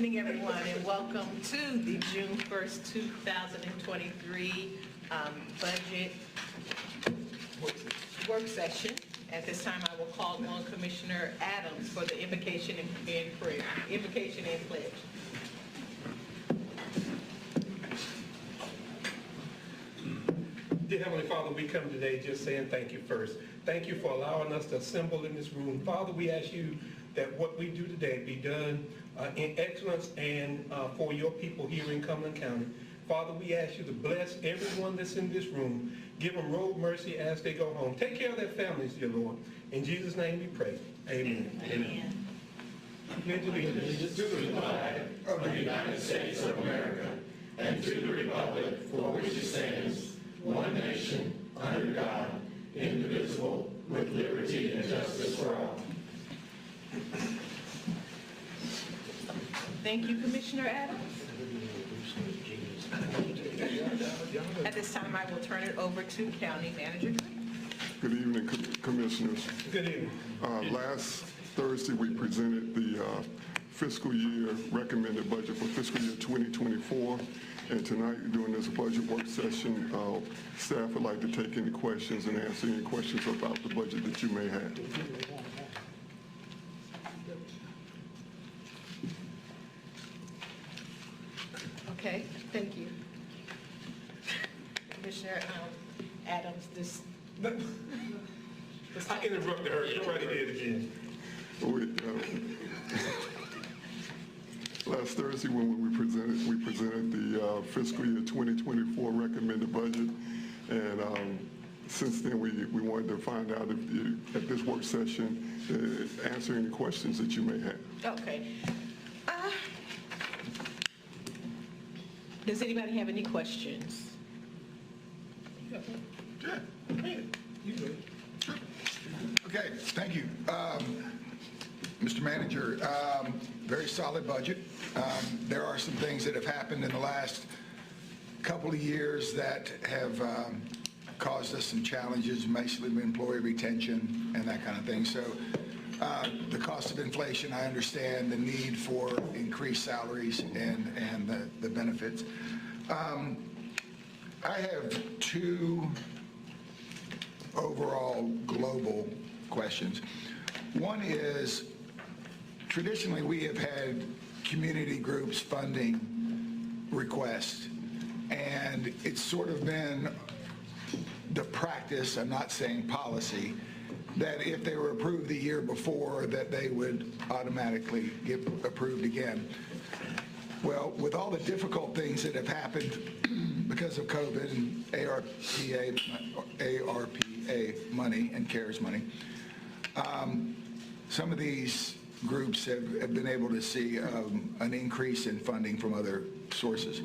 evening, everyone, and welcome to the June 1st, 2023 budget work session. At this time, I will call on Commissioner Adams for the invocation and prayer. Invocation and pledge. Dear Heavenly Father, we come today just saying thank you first. Thank you for allowing us to assemble in this room. Father, we ask you that what we do today be done in excellence and for your people here in Cumberland County. Father, we ask you to bless everyone that's in this room. Give them road mercy as they go home. Take care of their families, dear Lord. In Jesus' name we pray. Amen. Amen. Pledge allegiance to the flag of the United States of America and to the republic for which it stands, one nation, under God, indivisible, with liberty and justice for all. Thank you, Commissioner Adams. At this time, I will turn it over to County Manager Green. Good evening, Commissioners. Good evening. Last Thursday, we presented the fiscal year recommended budget for fiscal year 2024. And tonight, during this budget work session, staff would like to take any questions and answer any questions about the budget that you may have. Okay, thank you. Commissioner Adams, this I interrupted her. Go right ahead again. Last Thursday, when we presented the fiscal year 2024 recommended budget, and since then we wanted to find out if you, at this work session, answer any questions that you may have. Okay. Does anybody have any questions? Yeah. You good. Okay, thank you. Mr. Manager, very solid budget. There are some things that have happened in the last couple of years that have caused us some challenges, mostly employee retention and that kind of thing. So the cost of inflation, I understand the need for increased salaries and the benefits. I have two overall global questions. One is, traditionally we have had community groups funding requests, and it's sort of been the practice, I'm not saying policy, that if they were approved the year before, that they would automatically get approved again. Well, with all the difficult things that have happened because of COVID and ARPA money and CARES money, some of these groups have been able to see an increase in funding from other sources.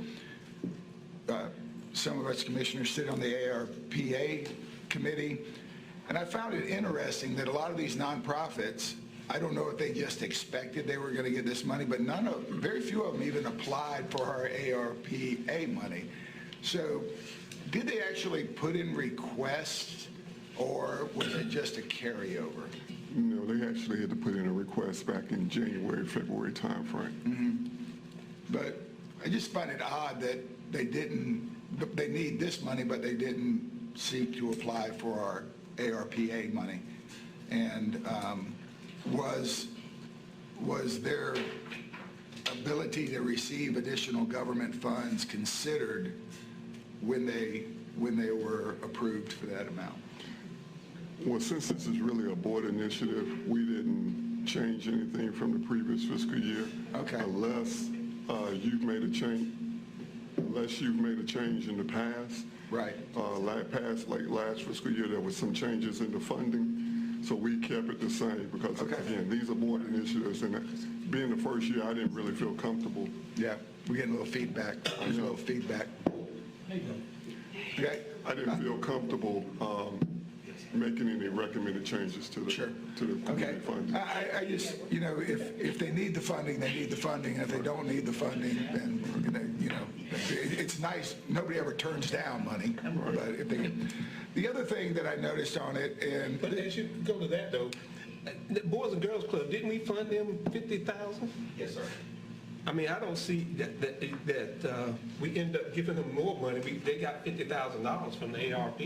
Some of us commissioners sit on the ARPA committee, and I found it interesting that a lot of these nonprofits, I don't know if they just expected they were going to get this money, but very few of them even applied for our ARPA money. So did they actually put in requests, or was it just a carryover? No, they actually had to put in a request back in January, February timeframe. Mm-hmm. But I just find it odd that they need this money, but they didn't seek to apply for our ARPA money. And was their ability to receive additional government funds considered when they were approved for that amount? Well, since this is really a board initiative, we didn't change anything from the previous fiscal year. Okay. Unless you've made a change. Unless you've made a change in the past. Right. Like last fiscal year, there was some changes in the funding, so we kept it the same because, again, these are board initiatives, and being the first year, I didn't really feel comfortable. Yeah, we're getting a little feedback. There's a little feedback. Okay. I didn't feel comfortable making any recommended changes to the community funding. I just, if they need the funding, they need the funding. If they don't need the funding, then it's nice. Nobody ever turns down money. Right. But if they, the other thing that I noticed on it, but as you go to that though, the Boys and Girls Club, didn't we fund them $50,000? Yes, sir. I mean, I don't see that we end up giving them more money. They got $50,000 from the ARP.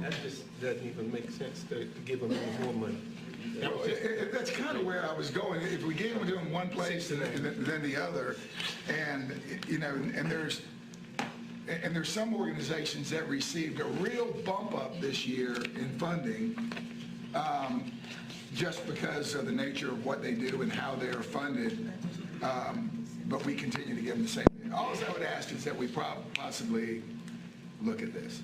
That just doesn't even make sense to give them more money. That was just- That's kind of where I was going. If we gave them to them one place and then the other, and, you know, and there's some organizations that received a real bump up this year in funding just because of the nature of what they do and how they are funded, but we continue to give them the same. All I would ask is that we possibly look at this.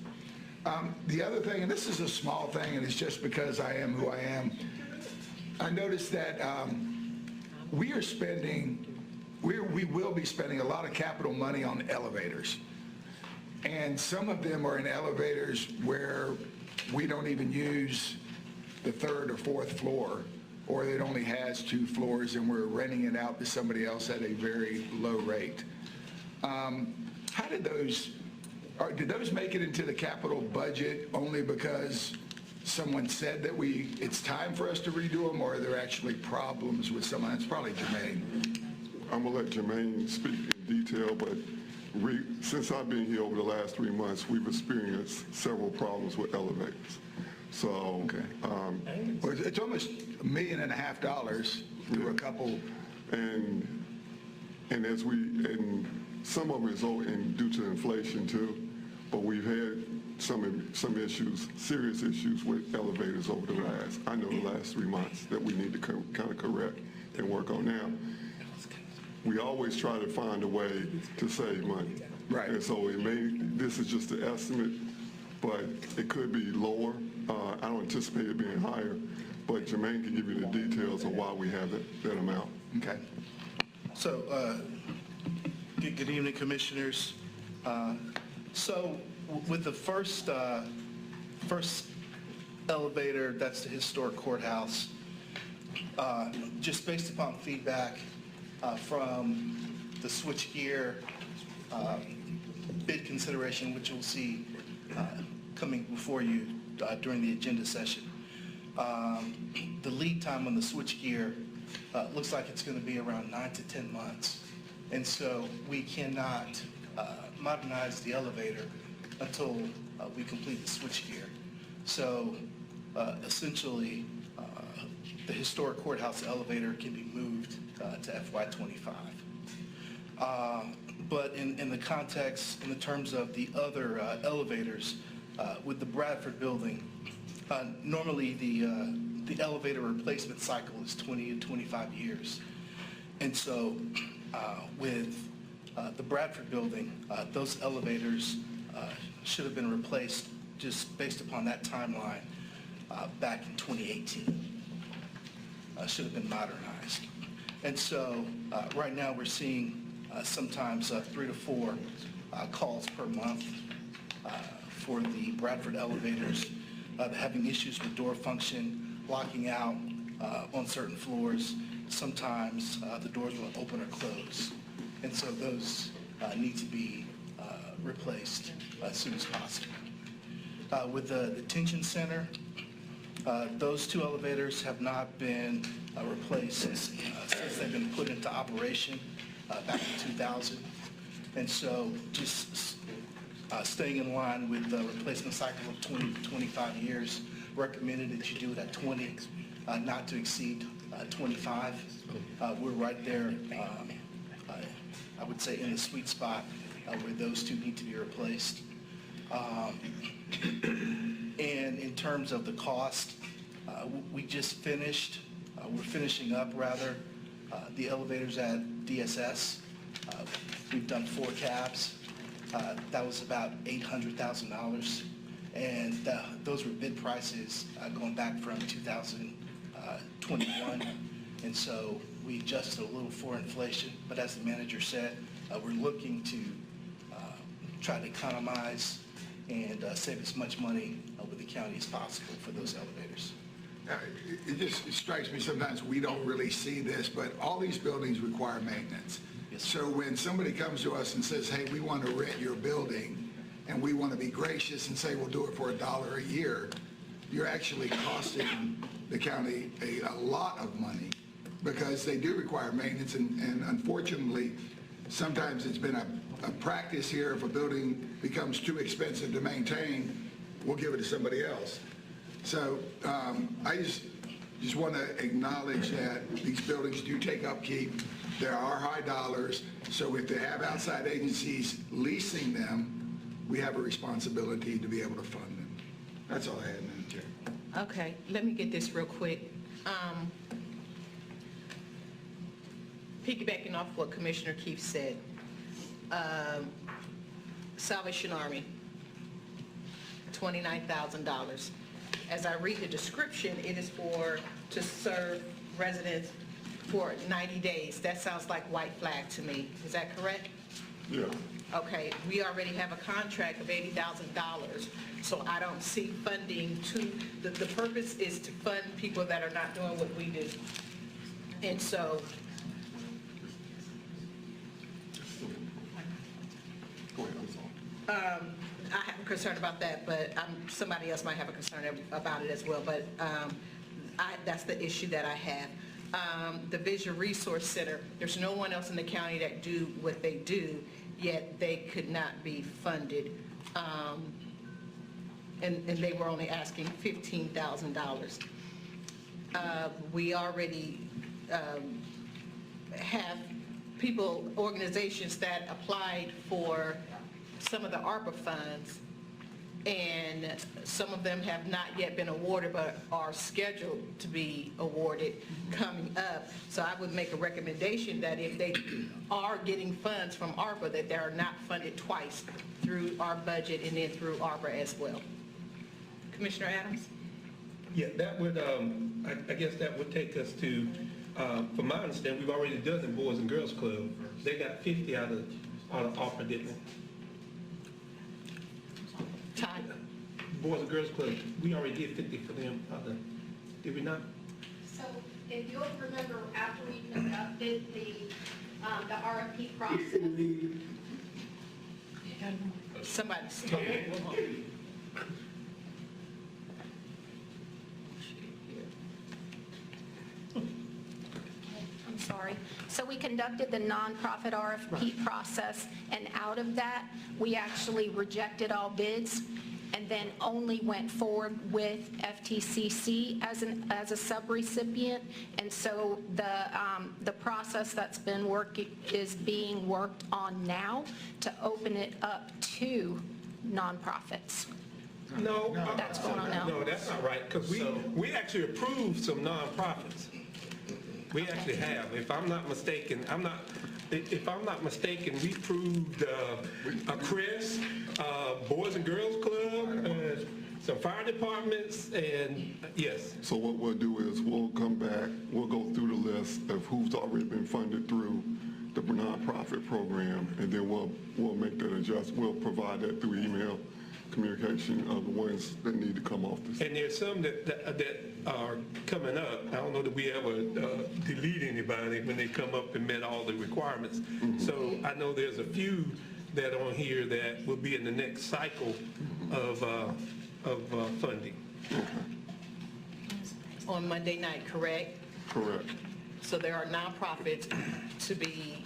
The other thing, and this is a small thing, and it's just because I am who I am, I noticed that we will be spending a lot of capital money on elevators. And some of them are in elevators where we don't even use the third or fourth floor, or it only has 2 floors and we're renting it out to somebody else at a very low rate. How did those make it into the capital budget only because someone said that it's time for us to redo them, or are there actually problems with someone? It's probably Jermaine. I'm gonna let Jermaine speak in detail, but since I've been here over the last 3 months, we've experienced several problems with elevators. So, Okay. Well, it's almost $1.5 million through a couple. And some of it is due to inflation too, but we've had some issues, serious issues with elevators over the last 3 months that we need to kind of correct and work on now. We always try to find a way to save money. Right. And so this is just an estimate, but it could be lower. I don't anticipate it being higher, but Jermaine can give you the details of why we have that amount. Okay. So, good evening, Commissioners. So, with the first elevator, that's the historic courthouse, just based upon feedback from the switchgear bid consideration, which you'll see coming before you during the agenda session. The lead time on the switchgear looks like it's going to be around 9 to 10 months. And so we cannot modernize the elevator until we complete the switchgear. So essentially, the historic courthouse elevator can be moved to FY25. But in the context, in the terms of the other elevators, with the Bradford building, normally the elevator replacement cycle is 20 to 25 years. And so with the Bradford building, those elevators should have been replaced just based upon that timeline back in 2018. Should have been modernized. And so right now we're seeing sometimes 3 to 4 calls per month for the Bradford elevators, having issues with door function, locking out on certain floors. Sometimes the doors will open or close. And so those need to be replaced as soon as possible. With the detention center, those 2 elevators have not been replaced since they've been put into operation back in 2000. And so just staying in line with the replacement cycle of 20 to 25 years, recommended that you do it at 20, not to exceed 25. We're right there, I would say, in the sweet spot where those 2 need to be replaced. And in terms of the cost, we just finished, we're finishing up rather, the elevators at DSS. We've done 4 cabs. That was about $800,000. And those were bid prices going back from 2021. And so we adjusted a little for inflation. But as the manager said, we're looking to try to economize and save as much money with the county as possible for those elevators. It just strikes me sometimes we don't really see this, but all these buildings require maintenance. Yes, So when somebody comes to us and says, hey, we want to rent your building, and we want to be gracious and say we'll do it for $1 a year, you're actually costing the county a lot of money because they do require maintenance, and unfortunately, sometimes it's been a practice here, if a building becomes too expensive to maintain, we'll give it to somebody else. So I just want to acknowledge that these buildings do take upkeep. There are high dollars, so if they have outside agencies leasing them, we have a responsibility to be able to fund them. That's all I had, Madam Chair. Okay, let me get this real quick. Piggybacking off what Commissioner Keefe said, Salvation Army, $29,000. As I read the description, it is to serve residents for 90 days. That sounds like white flag to me. Is that correct? Yeah. Okay, we already have a contract of $80,000, so I don't see funding the purpose is to fund people that are not doing what we do. And so, Go ahead, I'm sorry. I have a concern about that, but somebody else might have a concern about it as well, but that's the issue that I have. The Vision Resource Center, there's no one else in the county that do what they do, yet they could not be funded. And they were only asking $15,000. We already have organizations that applied for some of the ARPA funds, and some of them have not yet been awarded but are scheduled to be awarded coming up. So I would make a recommendation that if they are getting funds from ARPA, that they are not funded twice through our budget and then through ARPA as well. Commissioner Adams? Yeah, that would, I guess that would take us to, from my understanding, we've already done the Boys and Girls Club. They got 50 out of ARPA, didn't they? Ty? Boys and Girls Club, we already did 50 for them, did we not? So if you'll remember, after we conducted the RFP process, Somebody's talking. I'm sorry. So we conducted the nonprofit RFP process, and out of that, we actually rejected all bids and then only went forward with FTCC as a subrecipient. And so the process that's been is being worked on now to open it up to nonprofits. No. That's going on now. No, that's not right, because we actually approved some nonprofits. We actually have. If I'm not mistaken, we approved Chris, Boys and Girls Club, some fire departments, and yes. So what we'll do is we'll come back, we'll go through the list of who's already been funded through the nonprofit program, and then we'll make that adjustment. We'll provide that through email communication of the ones that need to come off this. And there's some that are coming up. I don't know that we ever delete anybody when they come up and met all the requirements. So I know there's a few that are on here that will be in the next cycle of funding. On Monday night, correct? Correct. So there are nonprofits to be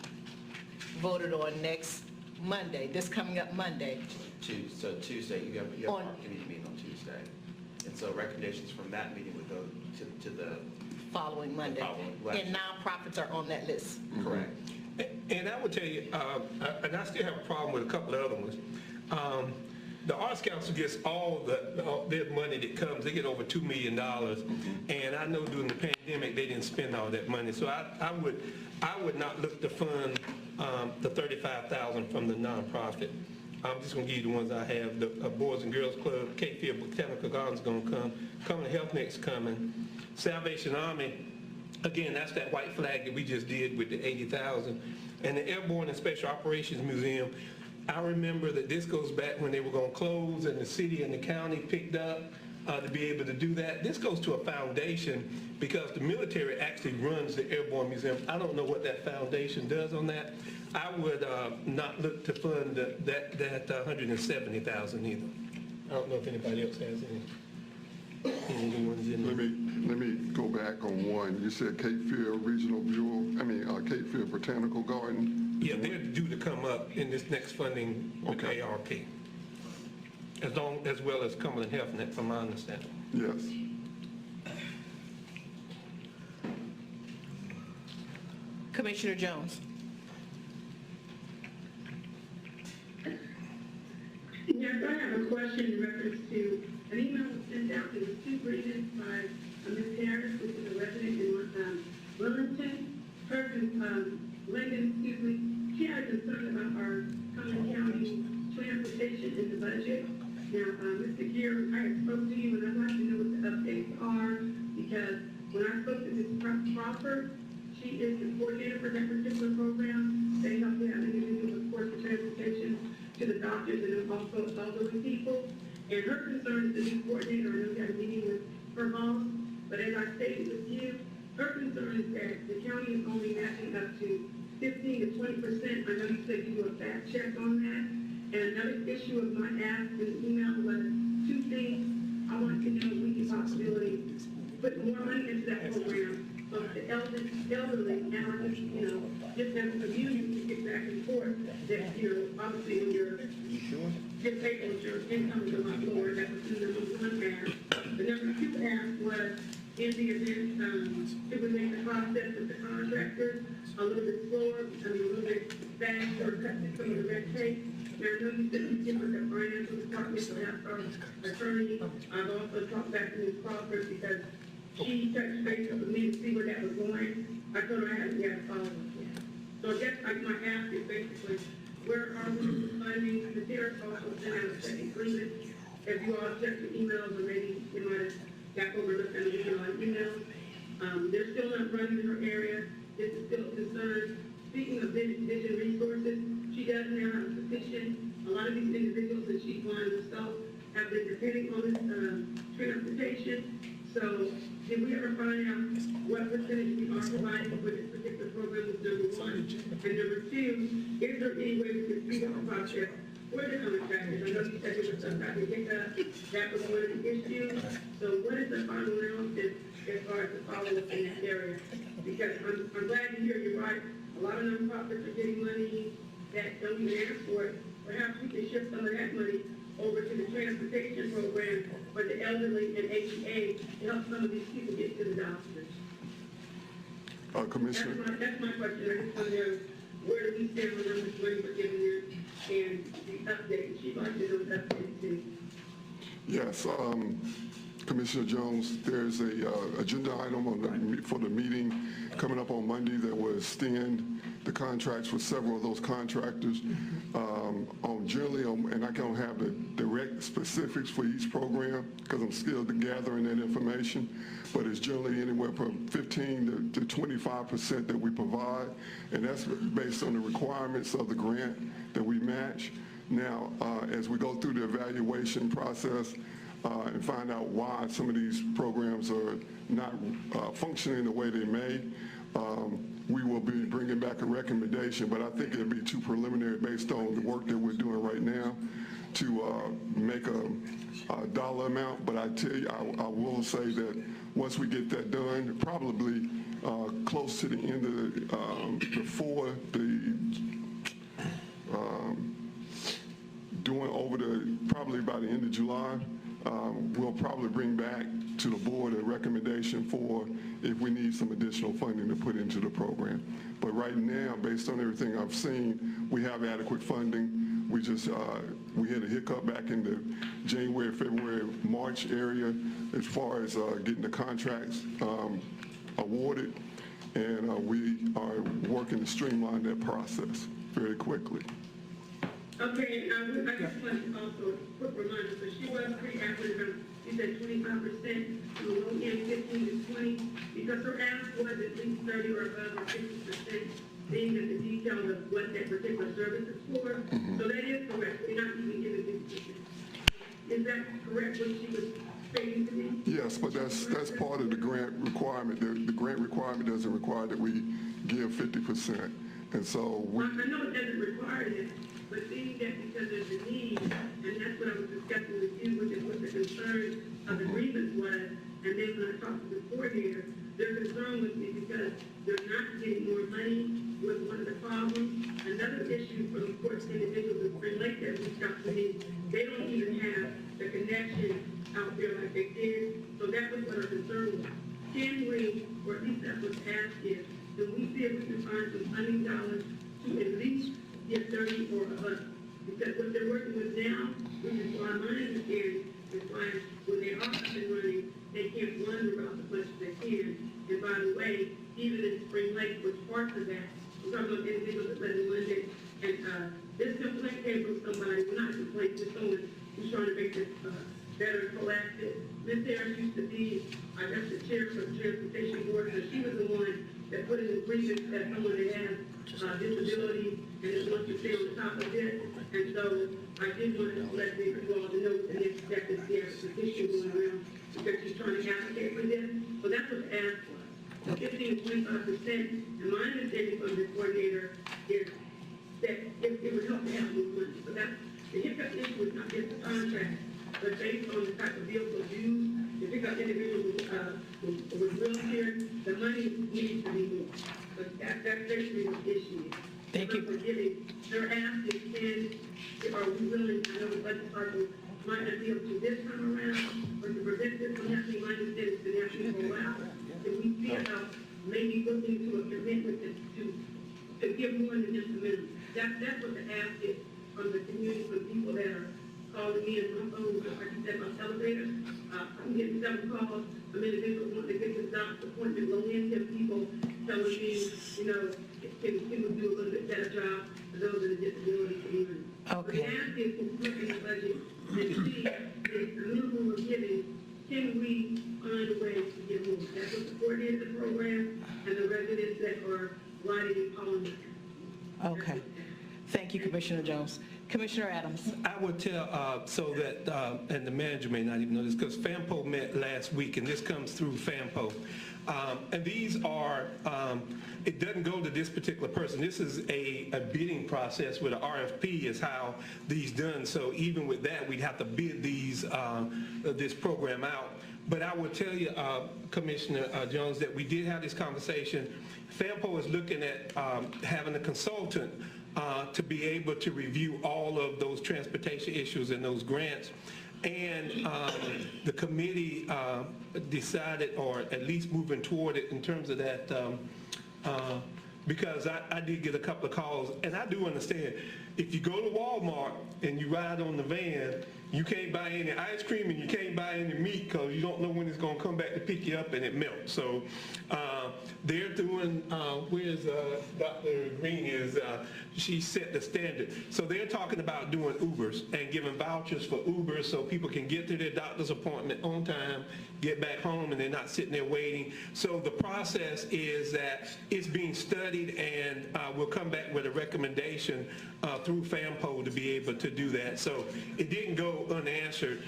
voted on next Monday, this coming up Monday. So Tuesday, you have On- our committee meeting on Tuesday. And so recommendations from that meeting would go to the, Following Monday. following. And nonprofits are on that list. correct. And I would tell you, and I still have a problem with a couple of other ones. The Arts Council gets all their money that comes. They get over $2 million. And I know during the pandemic, they didn't spend all that money. So I would not look to fund the $35,000 from the nonprofit. I'm just going to give you the ones I have. The Boys and Girls Club, Cape Fear Botanical Gardens going to come. Coming Health Next coming. Salvation Army, again, that's that white flag that we just did with the $80,000. And the Airborne and Special Operations Museum, I remember that this goes back when they were going to close and the city and the county picked up to be able to do that. This goes to a foundation because the military actually runs the Airborne Museum. I don't know what that foundation does on that. I would not look to fund that $170,000 either. I don't know if anybody else has any. Anyone's in there? Let me go back on one. You said Cape Fear Regional Bureau, Cape Fear Botanical Garden. Yeah, they're due to come up in this next funding with Okay. ARP. As well as Cumberland Health Net, from my understanding. Yes. Commissioner Jones. Yes, I have a question in reference to an email was sent out to the superintendent by Ms. Harris, which is a resident in Wellington. Lincoln, excuse me, she had a concern about our Cumberland County transportation in the budget. Now, Mr. Gear, I had spoke to you, and I'd like to know what the updates are, because when I spoke to Ms. Crawford, she is the coordinator for that particular program. They help out individuals, of course, for transportation to the doctors and also elderly people. And her concern is the new coordinator. I know we had a meeting with her boss, but as I stated with you, her concern is that the county is only matching up to 15 to 20%. I know you said you do a fact check on that. And another issue of my ask in the email was two things. I want to know if we can possibility put more money into that program. So the elderly, and I just, just as a community to get back and forth, that, obviously when you're disabled, your income is a lot lower. That was the number one ask. The number two ask was, in the event, it would make the process of the contractors a little bit slower, a little bit faster, cut some of the red tape. Now, I know you said you get with the financial department, so that's our attorney. I've also talked back to Ms. Crawford because she touched base with me to see where that was going. I told her I hadn't got a follow-up yet. So I guess like my ask is basically, where are we with funding? The sheriff also sent out a second agreement. If you all check your emails, or maybe you might have got overlooked and we can like emails. They're still not running in her area. This is still a concern. Speaking of vision resources, she does now have a position. A lot of these individuals that she's one herself have been depending on this transportation. So did we ever find out what percentage we are providing for this particular program is number one? And number two, is there any way we can speed up the process for the contractors? I know you said there was some type of hiccup, that was one of the issues. So what is the final analysis as far as the follow-up in this area? Because I'm glad to hear you're right. A lot of nonprofits are getting money that don't even ask for it. Perhaps we can shift some of that money over to the transportation program for the elderly and ADA to help some of these people get to the doctors. Commissioner. That's my question. I just want to know, where do we stand with how much money we're giving them and the update? She'd like to know the update too. Yes, Commissioner Jones, there's a agenda item for the meeting coming up on Monday that will extend the contracts for several of those contractors. And I don't have the direct specifics for each program because I'm still gathering that information, but it's generally anywhere from 15 to 25% that we provide, and that's based on the requirements of the grant that we match. Now, as we go through the evaluation process, and find out why some of these programs are not functioning the way they may, we will be bringing back a recommendation, but I think it'll be too preliminary based on the work that we're doing right now to make a dollar amount. But I tell you, I will say that once we get that done, probably close to the end of before probably by the end of July, we'll probably bring back to the board a recommendation for if we need some additional funding to put into the program. But right now, based on everything I've seen, we have adequate funding. We just, we had a hiccup back in the January, February, March area as far as getting the contracts awarded, and we are working to streamline that process very quickly. Okay, and I just want to also a quick reminder, so she was pretty accurate, she said 25%, from the low end 15 to 20, because her ask was at least 30 or above or 50%, being in the detail of what that particular service is for. So that is correct, we're not even giving 50%. Is that correct, what she was stating to me? Yes, but that's part of the grant requirement. The grant requirement doesn't require that we give 50%. And so we... I know it doesn't require it, but seeing that because there's a need, and that's what I was discussing with you, which is what the concern of the grievance was, coordinator, their concern with me because they're not getting more money was one of the problems. Another issue for the course individuals in Spring Lake that reached out to me, they don't even have the connection out there like they did. So that was what our concern was. Can we, or at least that's what's asked is, do we see if we can find some funding dollars to at least get 30 or above? Because what they're working with now, which is why my understanding is why when they are up and running, they can't run the route as much as they can. And by the way, even in Spring Lake, which parts of that, we're talking about individuals that live in London, and this complaint came from somebody, well, not a complaint, just someone who's trying to make this better and proactive. Ms. Harris used to be, I guess, the chair for the transportation board, so she was the one that put in the grievance that someone that has disability and just wants to stay on the top of it. And so I did want to let you all know the next step is the petition going around because she's trying to advocate for this. So that's what's asked for. The 15 to 25%, and my understanding from the coordinator is that it would help to have more money. So that's, the hiccup issue is not just the contract, but based on the type of vehicles used, the pickup individuals with wheelchairs, the money needs to be more. But that's basically the issue. Thank you. They're asking, are we willing, I know the budget cycle might not be up to this time around, but to prevent this from happening, my understanding is been happening for a while. And we see about maybe looking to a commitment to give more than just a minimum. That's what the ask is from the community, from people that are calling me and my phone, like you said, my elevators. I'm getting several calls from individuals wanting to get this doctor's appointment, low-income people telling me, you know, can we do a little bit better job for those in the disability community. Okay. The ask is to look in the budget and see if the minimum we're giving, can we find a way to get more? That's what the coordinator of the program and the residents that are riding and calling me. Okay. Thank you, Commissioner Jones. Commissioner Adams. I would tell, so that, and the manager may not even know this, because FAMPO met last week, and this comes through FAMPO. And these are, it doesn't go to this particular person. This is a bidding process with an RFP is how these done. So even with that, we'd have to bid these, this program out. But I will tell you, Commissioner Jones, that we did have this conversation. FAMPO is looking at having a consultant to be able to review all of those transportation issues and those grants. And the committee decided, or at least moving toward it in terms of that, because I did get a couple of calls, and I do understand, if you go to Walmart and you ride on the van, you can't buy any ice cream and you can't buy any meat because you don't know when it's going to come back to pick you up and it melts. So they're doing, where's Dr. Green is, she set the standard. So they're talking about doing Ubers and giving vouchers for Ubers so people can get to their doctor's appointment on time, get back home, and they're not sitting there waiting. So the process is that it's being studied, and we'll come back with a recommendation through FAMPO to be able to do that. So it didn't go unanswered.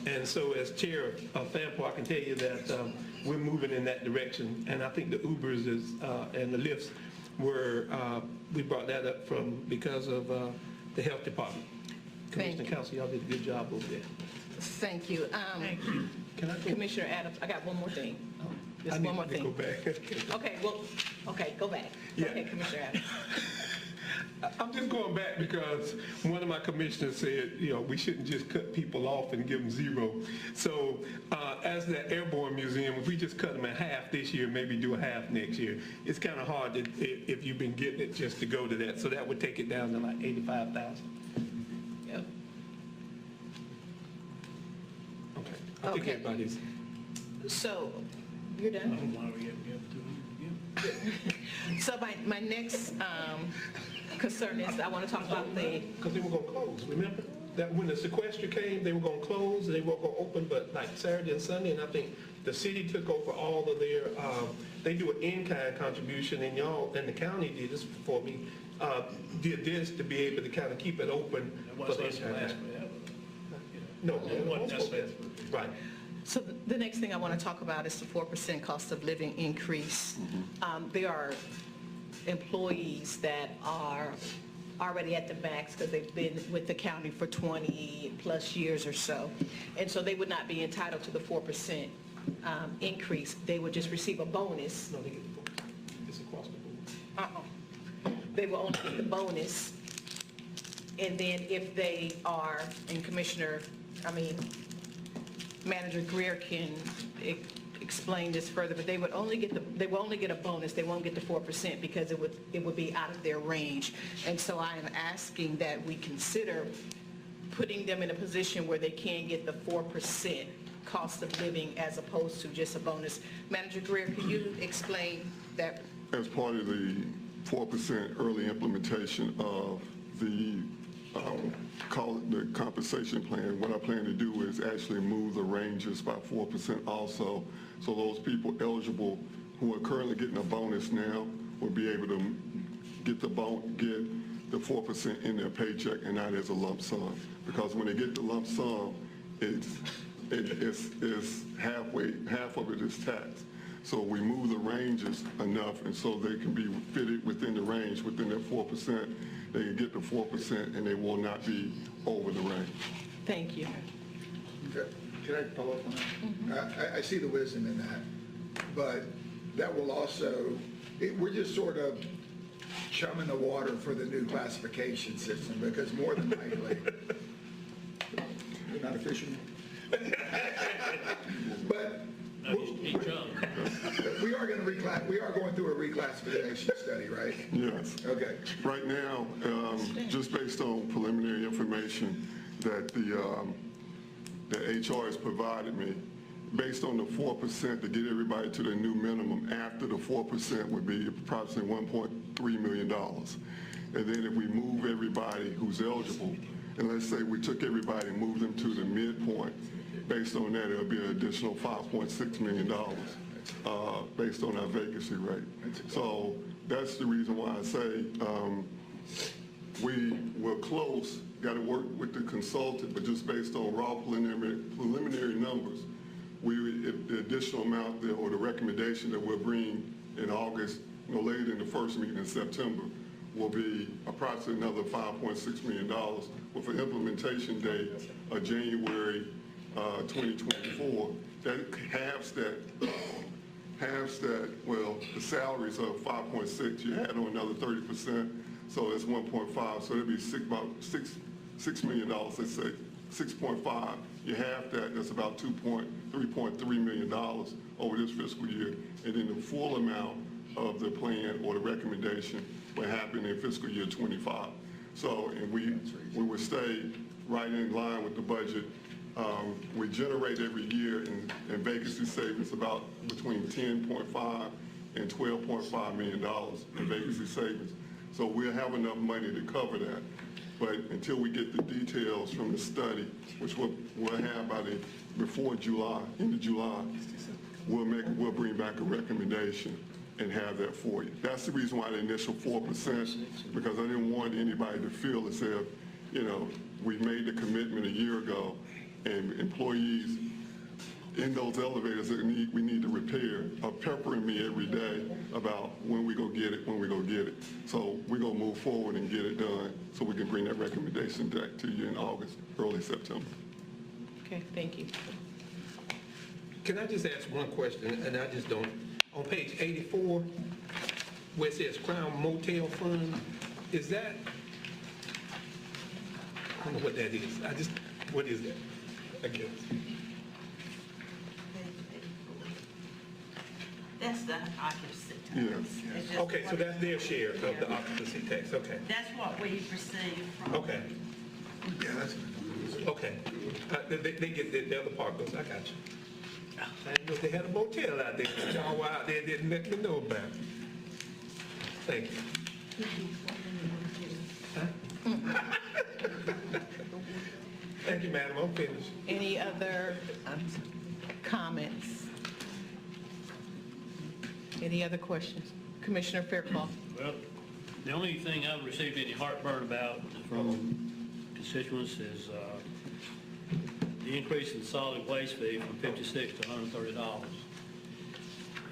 And so as chair of FAMPO, I can tell you that we're moving in that direction. And I think the Ubers is, and the Lyfts were, we brought that up because of the health department. Commissioner Kelsey, y'all did a good job over there. Thank you. Can I go? Commissioner Adams, I got one more thing. Just one more I need to thing. go back. Okay, well, okay, go back. Yeah. Okay, Commissioner Adams. I'm just going back because one of my commissioners said, you know, we shouldn't just cut people off and give them zero. So as that airborne museum, if we just cut them in half this year, maybe do a half next year, it's kind of hard if you've been getting it just to go to that. So that would take it down to like 85,000. Yep. Okay. I think Okay. everybody's. So, you're done? So my next concern is I want to talk about the, Because they were going to close, remember? That when the sequester came, they were going to close, they weren't going to open, but like Saturday and Sunday, and I think the city took over all of their, they do an in-kind contribution, and y'all, and the county did this for me, did this to be able to kind of keep it open. For those times. No, it wasn't. Right. so the next thing I want to talk about is the 4% cost of living increase. There are employees that are already at the max because they've been with the county for 20 plus years or so. And so they would not be entitled to the 4% increase. They would just receive a bonus. No, they get the bonus. It's across the board. They will only get the bonus. And then if they are, and Manager Greer can explain this further, but they will only get a bonus. They won't get the 4% because it would be out of their range. And so I am asking that we consider putting them in a position where they can get the 4% cost of living as opposed to just a bonus. Manager Greer, can you explain that? As part of the 4% early implementation of the the compensation plan, what I plan to do is actually move the ranges by 4% also. So those people eligible who are currently getting a bonus now will be able to get the 4% in their paycheck and not as a lump sum. Because when they get the lump sum, it's half of it is taxed. So we move the ranges enough, and so they can be fitted within the range, within that 4%. They can get the 4%, and they will not be over the range. Thank you. Okay. Can I follow up on that? I see the wisdom in that, but that will also, we're just sort of chumming the water for the new classification system, because more than likely, you're not official. But we are going through a reclassification study, right? Yes. Okay. Right now, just based on preliminary information that the HR has provided me, based on the 4% to get everybody to the new minimum, after the 4% would be approximately $1.3 million. And then if we move everybody who's eligible, and let's say we took everybody and moved them to the midpoint, based on that, it'll be an additional $5.6 million based on our vacancy rate. So that's the reason why I say we were close, got to work with the consultant, but just based on raw preliminary numbers, the additional amount or the recommendation that we'll bring in August, no later than the first meeting in September, will be approximately another $5.6 million with an implementation date of January 2024. That halves that, well, the salaries of 5.6, you add on another 30%, so it's 1.5, so it'd be about $6 million, let's say, 6.5. You half that, that's about $3.3 million over this fiscal year, and then the full amount of the plan or the recommendation will happen in fiscal year 25. So, and we will stay right in line with the budget. We generate every year in vacancy savings about between $10.5 and $12.5 million in vacancy savings. So we'll have enough money to cover that. But until we get the details from the study, which we'll have before July, end of July, we'll bring back a recommendation and have that for you. That's the reason why the initial 4%, because I didn't want anybody to feel as if, we made the commitment a year ago, and employees in those elevators that we need to repair are peppering me every day about when we go get it. So we're going to move forward and get it done so we can bring that recommendation back to you in August, early September. Okay, thank you. Can I just ask one question, and I just don't, on page 84, where it says Crown Motel Fund, is that, I don't know what that is. What is that? I guess. That's the occupancy tax. Yes. It's just Okay, so that's their share of the occupancy tax, okay. That's what we received from. Okay, Yeah, that's. okay. They get the other part goes, I got you. I didn't know they had a motel out there, but y'all were out there, didn't let me know about it. Thank you. Thank you, madam, I'm finished. Any other comments? Any other questions? Commissioner Fairclough? Well, the only thing I've received any heartburn about from constituents is the increase in solid waste fee from $56 to $130.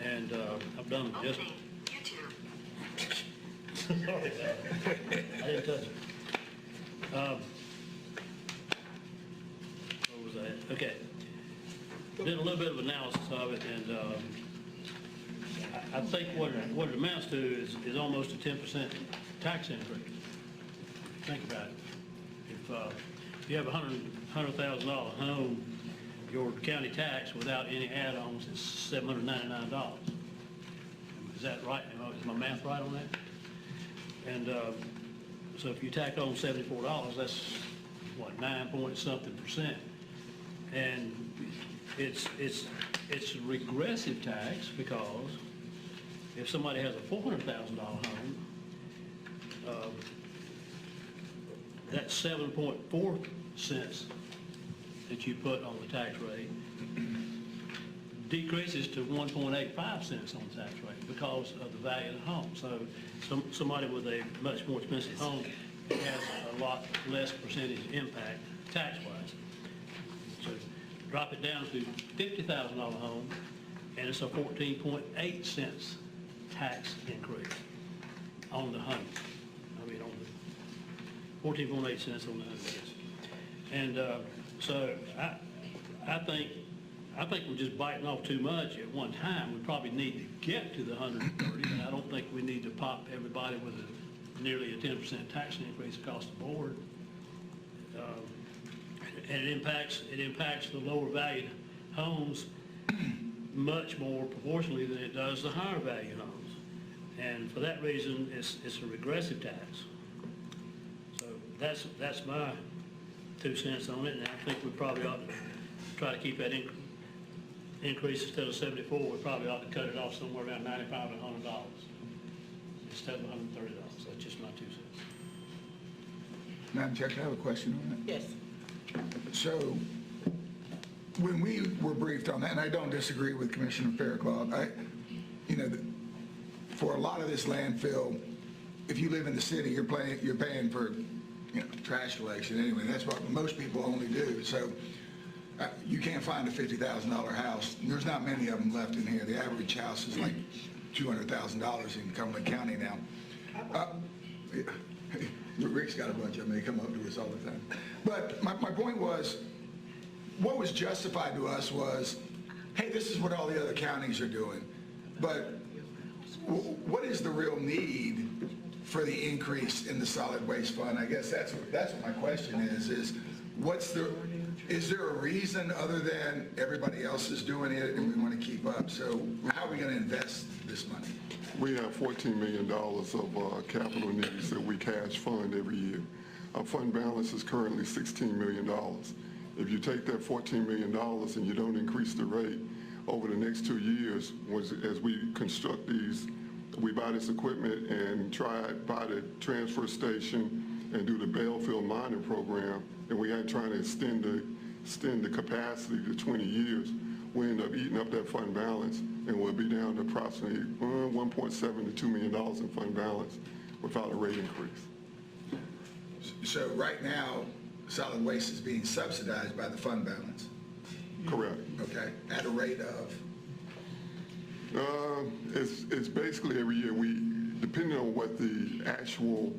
And I've done just... Sorry, I didn't touch it. What was that? Okay. did a little bit of analysis of it, and I think what it amounts to is almost a 10% tax increase. Think about it. If you have a $100,000 home, your county tax without any add-ons is $799. Is that right? Is my math right on that? And so if you tack on $74, that's what, 9-point-something%. And it's a regressive tax because if somebody has a $400,000 home, that 7.4 cents that you put on the tax rate decreases to 1.85 cents on the tax rate because of the value of the home. So somebody with a much more expensive home has a lot less percentage impact tax-wise. So drop it down to $50,000 home, and it's a 14.8 cents tax increase on the home. I mean, on the 14.8 cents on the home, yes. And so I think we're just biting off too much at one time. We probably need to get to the 130, but I don't think we need to pop everybody with nearly a 10% tax increase across the board. And it impacts the lower valued homes much more proportionally than it does the higher value homes. And for that reason, it's a regressive tax. So that's my 2 cents on it, and I think we probably ought to try to keep that increase instead of 74. We probably ought to cut it off somewhere around $95 to $100 instead of $130. That's just my 2 cents. Madam Chair, can I have a question on that? Yes. So when we were briefed on that, and I don't disagree with Commissioner Fairclough, for a lot of this landfill, if you live in the city, you're paying for trash collection anyway. That's what most people only do. So you can't find a $50,000 house. There's not many of them left in here. The average house is like $200,000 in Cumberland County now. Rick's got a bunch of them. They come up to us all the time. But my point was, what was justified to us was, hey, this is what all the other counties are doing. But what is the real need for the increase in the solid waste fund? I guess that's what my question is is there a reason other than everybody else is doing it and we want to keep up? So how are we going to invest this money? We have $14 million of capital needs that we cash fund every year. Our fund balance is currently $16 million. If you take that $14 million and you don't increase the rate, over the next 2 years, as we construct these, we buy this equipment and buy the transfer station and do the Bellfield mining program, and we ain't trying to extend the capacity to 20 years, we end up eating up that fund balance, and we'll be down to approximately $1.7 to $2 million in fund balance without a rate increase. So right now, solid waste is being subsidized by the fund balance? Correct. Okay, at a rate of? It's basically every year depending on what the actual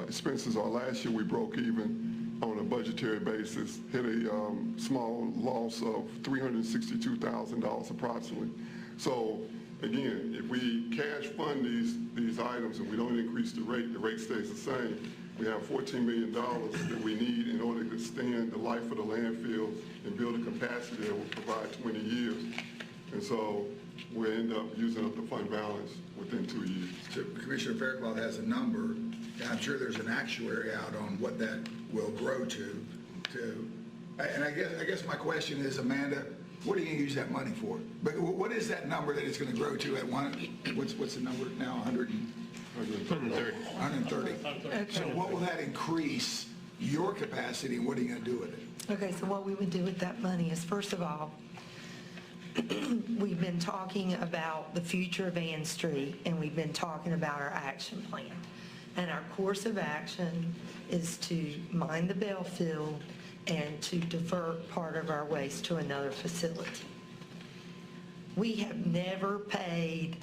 expenses are. Last year we broke even on a budgetary basis, hit a small loss of $362,000 approximately. So again, if we cash fund these items and we don't increase the rate stays the same. We have $14 million that we need in order to extend the life of the landfill and build a capacity that will provide 20 years. And so we'll end up using up the fund balance within 2 years. So Commissioner Fairclough has a number, and I'm sure there's an actuary out on what that will grow to. And I guess my question is, Amanda, what are you going to use that money for? But what is that number that it's going to grow to at what's the number now, 130. So what will that increase your capacity, and what are you going to do with it? Okay, so what we would do with that money is, first of all, we've been talking about the future of Ann Street, and we've been talking about our action plan. And our course of action is to mine the Bellfield and to divert part of our waste to another facility. We have never paid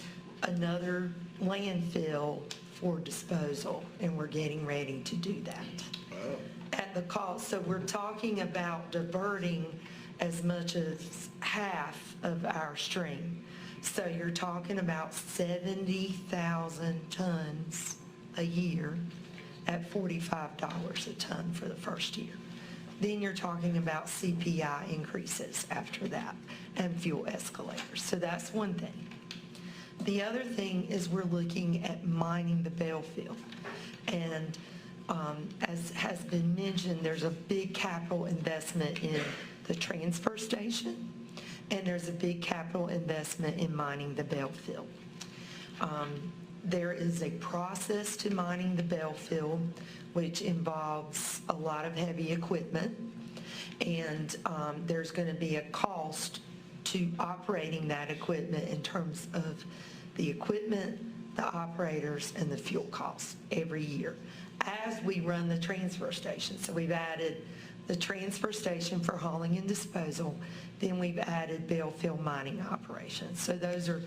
another landfill for disposal, and we're getting ready to do that. At the cost, so we're talking about diverting as much as half of our stream. So you're talking about 70,000 tons a year at $45 a ton for the first year. Then you're talking about CPI increases after that and fuel escalators. So that's one thing. The other thing is we're looking at mining the Bell Field. And as has been mentioned, there's a big capital investment in the transfer station, and there's a big capital investment in mining the Bell Field. There is a process to mining the Bell Field, which involves a lot of heavy equipment, and there's going to be a cost to operating that equipment in terms of the equipment, the operators, and the fuel costs every year as we run the transfer station. So we've added the transfer station for hauling and disposal, then we've added Bell Field mining operations. So those are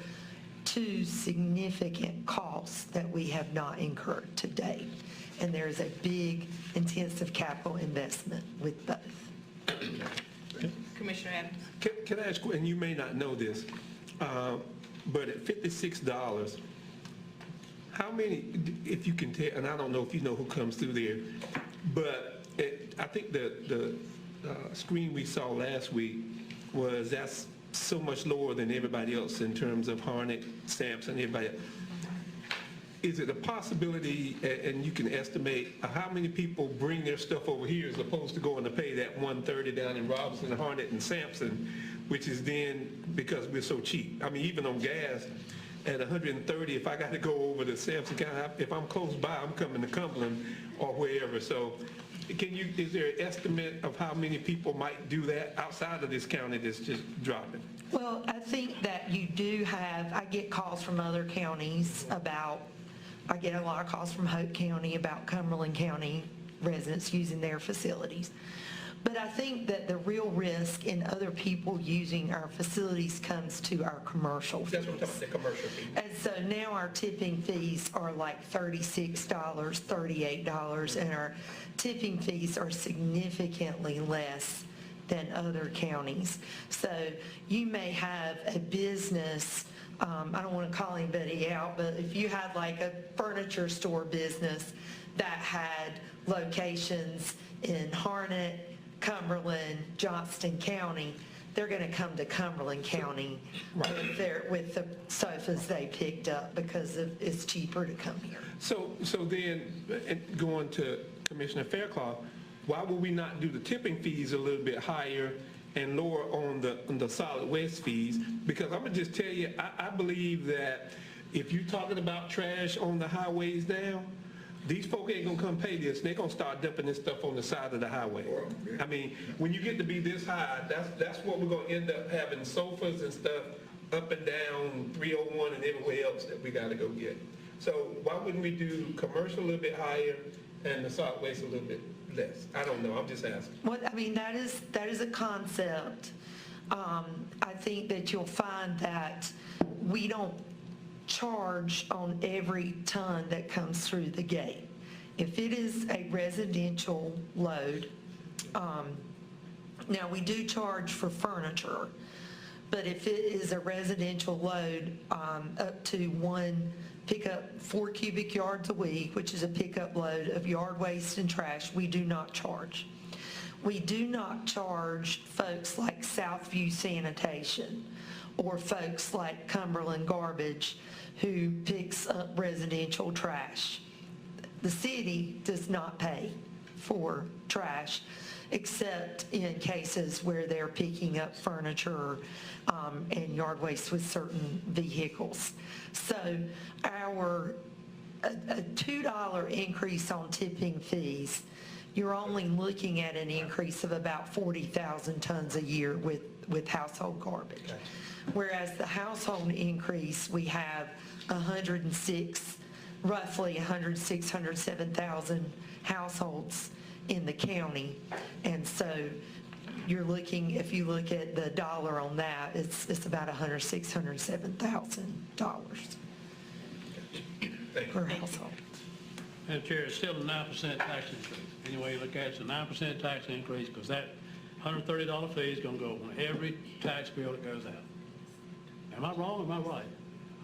two significant costs that we have not incurred to date. And there's a big intensive capital investment with both. Commissioner Adams? Can I ask, and you may not know this, but at $56, how many, if you can tell, and I don't know if you know who comes through there, but I think the screen we saw last week was that's so much lower than everybody else in terms of Harnett, Sampson, everybody else. Is it a possibility, and you can estimate, how many people bring their stuff over here as opposed to going to pay that $130 down in Robinson, Harnett, and Sampson, which is then because we're so cheap? I mean, even on gas, at $130, if I got to go over to Sampson County, if I'm close by, I'm coming to Cumberland or wherever. So is there an estimate of how many people might do that outside of this county that's just dropping? Well, I think that you do have, I get calls from other counties about, I get a lot of calls from Hope County about Cumberland County residents using their facilities. But I think that the real risk in other people using our facilities comes to our commercial fees. That's what I'm talking about, the commercial fee. And so now our tipping fees are like $36, $38, and our tipping fees are significantly less than other counties. So you may have a business, I don't want to call anybody out, but if you had like a furniture store business that had locations in Harnett, Cumberland, Johnston County, they're going to come to Cumberland County with the sofas they picked up because it's cheaper to come here. So then, going to Commissioner Fairclough, why would we not do the tipping fees a little bit higher and lower on the solid waste fees? Because I'm going to just tell you, I believe that if you're talking about trash on the highways now, these folk ain't gonna come pay this. They're gonna start dumping this stuff on the side of the highway. I mean, when you get to be this high, that's what we're gonna end up having, sofas and stuff up and down 301 and everywhere else that we gotta go get. So why wouldn't we do commercial a little bit higher and the solid waste a little bit less? I don't know, I'm just asking. Well, I mean, that is a concept. I think that you'll find that we don't charge on every ton that comes through the gate. If it is a residential load, now we do charge for furniture, but if it is a residential load up to one pickup 4 cubic yards a week, which is a pickup load of yard waste and trash, we do not charge. We do not charge folks like Southview Sanitation or folks like Cumberland Garbage who picks up residential trash. The city does not pay for trash except in cases where they're picking up furniture and yard waste with certain vehicles. So a $2 increase on tipping fees, you're only looking at an increase of about 40,000 tons a year with household garbage. Okay. Whereas the household increase, we have roughly 107,000 households in the county. And so you're looking, if you look at the dollar on that, it's about $107,000 per household. Madam Chair, it's still a 9% tax increase. Any way you look at it, it's a 9% tax increase because that $130 fee is going to go on every tax bill that goes out. Am I wrong or am I right?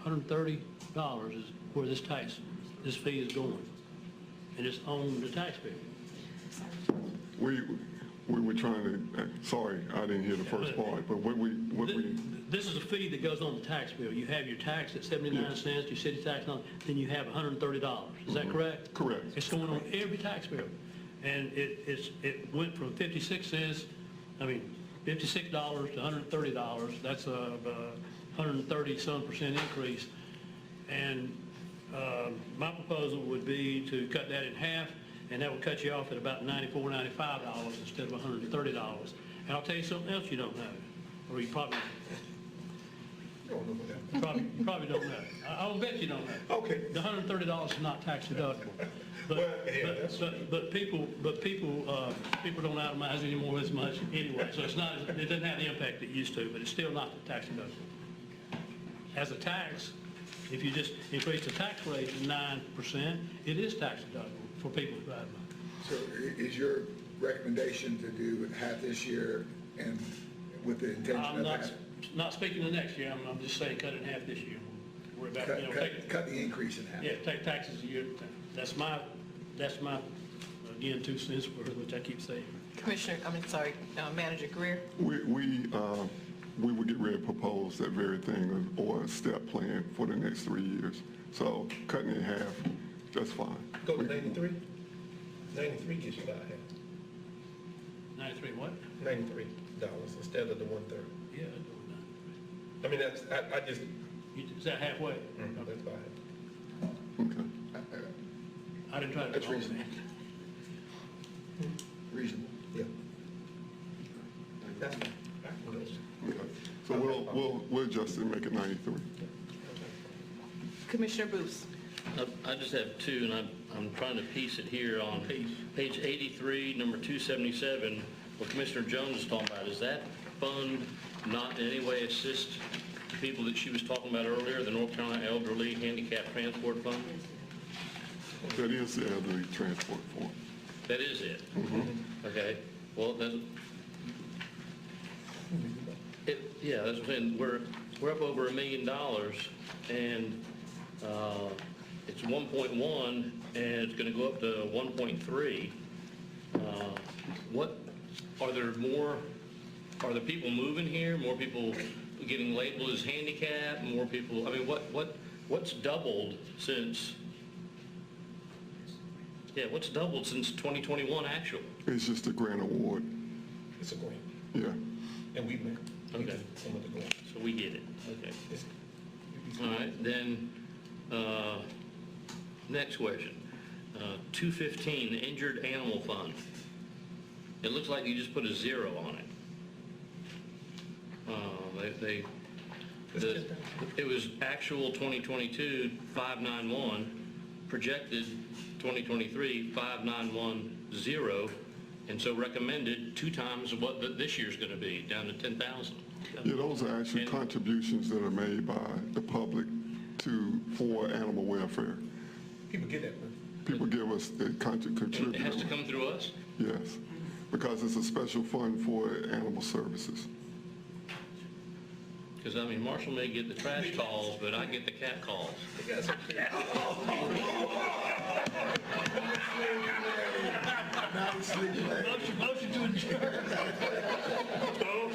$130 is where this fee is going, and it's on the tax bill. We were trying to, sorry, I didn't hear the first part, but This is a fee that goes on the tax bill. You have your tax at 79 cents, your city tax on, then you have $130. Is that correct? Correct. It's going on every tax bill. And it went from 56 cents, $56 to $130. That's a 130-some% increase. And my proposal would be to cut that in half, and that would cut you off at about $94, $95 instead of $130. And I'll tell you something else you don't know, or you probably don't know. I'll bet you don't know. Okay. The $130 is not tax deductible. But people don't itemize anymore as much anyway, so it doesn't have the impact it used to, but it's still not tax deductible. As a tax, if you just increase the tax rate to 9%, it is tax deductible for people who drive money. So is your recommendation to do half this year and with the intention I'm of half? not speaking of next year, I'm just saying cut it in half this year. Worry about, Cut the increase in half? yeah, take taxes a year at a time. That's my, again, 2 cents worth, which I keep saying. Manager Greer. we would get ready to propose that very thing or a step plan for the next 3 years. So cutting it in half, that's fine. Go to 93? 93 gets you about half. 93 what? $93 instead of the 130. Yeah, I mean, that's, I just, is that halfway? that's about half. Okay. I didn't try to. That's reasonable. Reasonable. Yeah. That's fine. I can go. Okay. So we'll adjust it and make it 93. Commissioner Booth. I just have two, and I'm trying to piece it here on page 83, number 277, what Commissioner Jones is talking about. Is that fund not in any way assist the people that she was talking about earlier, the North Carolina Elderly Handicap Transport Fund? That is the elderly transport form. That is it? Okay. Well, that's what I'm saying. We're up over $1 million, and it's 1.1, and it's going to go up to 1.3. What are there more? Are there people moving here? More people getting labeled as handicapped? More people? I mean, what's doubled since? Yeah, what's doubled since 2021 actual? It's just a grant award. It's a grant. Yeah. And we met. Okay. Some of the grants. So we get it. Okay. All right, then, next question. 215, the Injured Animal Fund. It looks like you just put a 0 on it. It was actual 2022, 591, projected 2023, 5910, and so recommended 2 times what this year's going to be, down to 10,000. Yeah, those are actually contributions that are made by the public for animal welfare. People get that, man. People give us, they contribute. It has to come through us? Yes, because it's a special fund for animal services. Because, I mean, Marshall may get the trash calls, but I get the cat calls. Motion to adjourn. No,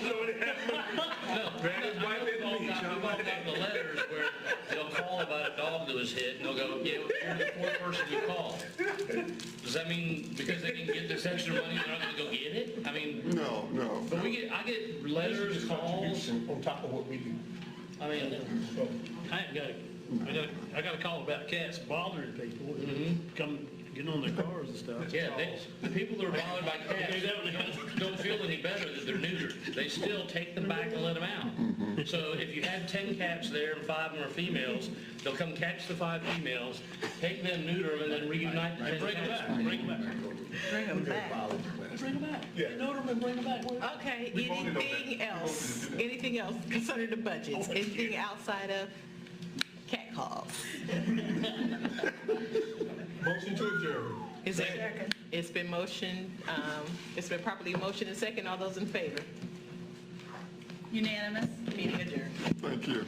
We've all gotten the letters where they'll call about a dog that was hit, and they'll go, yeah, you're the 4th person we called. Does that mean because they didn't get this extra money, they're not going to go get it? I mean... No. But I get letters, calls... On top of what we do. I mean... I got a call about cats bothering people, getting on their cars and stuff. Yeah, the people that are bothered by cats don't feel any better that they're neutered. They still take them back and let them out. So if you have 10 cats there and 5 of them are females, they'll come catch the 5 females, take them, neuter them, and then reunite the 10 Bring them cats. back, bring them back. Bring them back. Bring them back. Neuter them and bring them back. Okay, anything else? Anything else concerning the budgets? Anything outside of cat calls? Motion to adjourn. Is there, it's been motioned, it's been properly motioned and second. All those in favor? Unanimous? Meeting adjourned. Thank you.